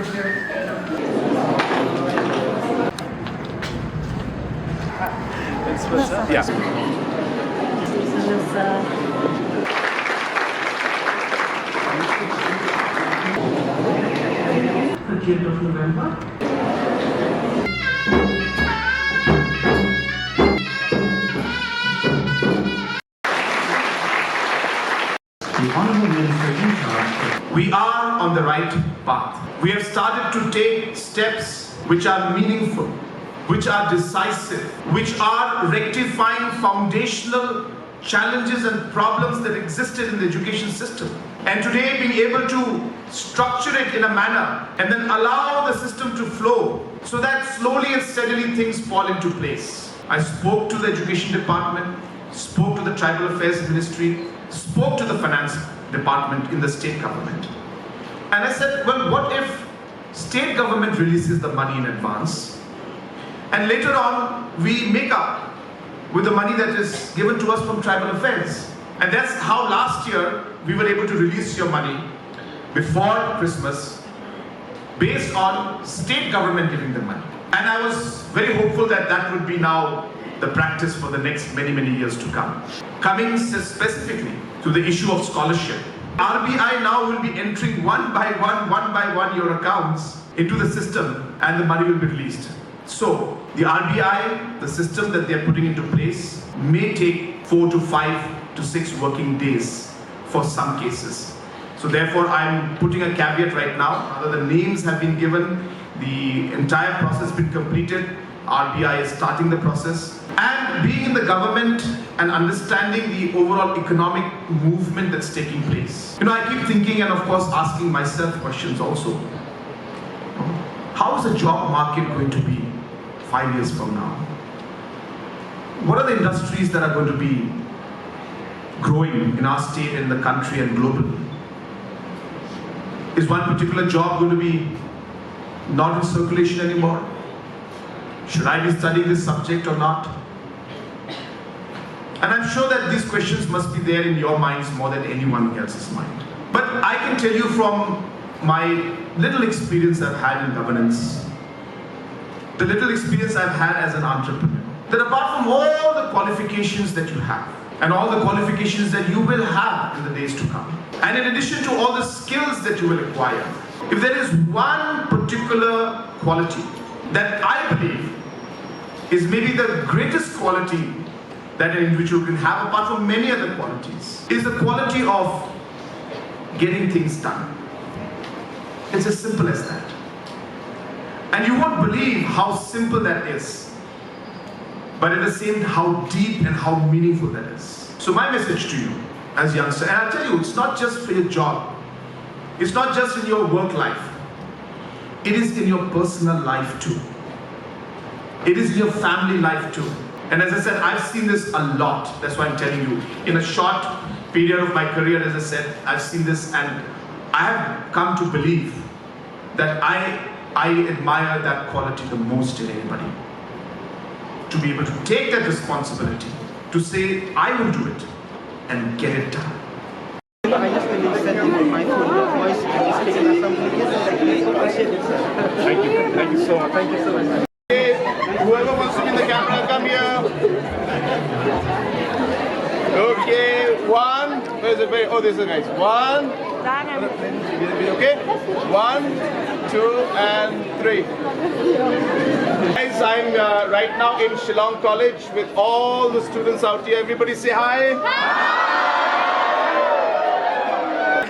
Yeah. of November. The Honourable Minister in charge. We are on the right path. We have started to take steps which are meaningful, which are decisive, which are rectifying foundational challenges and problems that existed in the education system. And today being able to structure it in a manner and then allow the system to flow so that slowly and steadily things fall into place. I spoke to the education department, spoke to the tribal affairs ministry, spoke to the finance department in the state government. And I said, well, what if state government releases the money in advance and later on we make up with the money that is given to us from tribal affairs? And that's how last year we were able to release your money before Christmas based on state government giving the money. And I was very hopeful that that would be now the practice for the next many years to come. Coming specifically to the issue of scholarship, RBI now will be entering one by one your accounts into the system and the money will be released. So the RBI, the system that they are putting into place, may take 4 to 5 to 6 working days for some cases. So therefore I'm putting a caveat right now. The names have been given, the entire process has been completed, RBI is starting the process. And being in the government and understanding the overall economic movement that's taking place. You know, I keep thinking and of course asking myself questions also. How is the job market going to be 5 years from now? What are the industries that are going to be growing in our state, in the country and globally? Is one particular job going to be not in circulation anymore? Should I be studying this subject or not? And I'm sure that these questions must be there in your minds more than anyone else's mind. But I can tell you from my little experience I've had in governance, the little experience I've had as an entrepreneur, that apart from all the qualifications that you have, and all the qualifications that you will have in the days to come, and in addition to all the skills that you will acquire, if there is one particular quality that I believe is maybe the greatest quality that an individual can have apart from many other qualities, is the quality of getting things done. It's as simple as that. And you won't believe how simple that is, but at the same time how deep and how meaningful that is. So my message to you as youngsters, and I'll tell you, it's not just for your job, it's not just in your work life, it is in your personal life too. It is in your family life too. And as I said, I've seen this a lot. That's why I'm telling you. In a short period of my career, as I said, I've seen this and I have come to believe that I admire that quality the most in anybody. To be able to take that responsibility, to say, I will do it and get it done. I just really sent you my voice and speaking as something. Thank you so much. Thank you so much. Whoever wants to be in the camera, come here. Okay, one. Where's it? Oh, this is nice. One. Okay. 1, 2, and 3. Guys, I'm right now in Shillong College with all the students out here. Everybody say hi. Hi.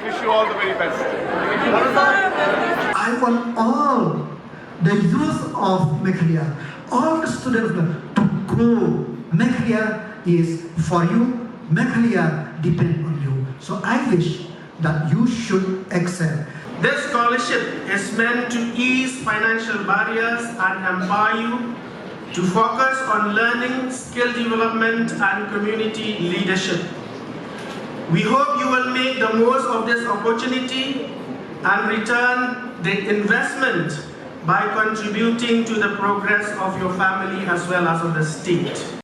Wish you all the very best. I want all the youth of Meghalaya, all the students to grow. Meghalaya is for you. Meghalaya depends on you. So I wish that you should excel. This scholarship is meant to ease financial barriers and empower you to focus on learning, skill development and community leadership. We hope you will make the most of this opportunity and return the investment by contributing to the progress of your family as well as of the state.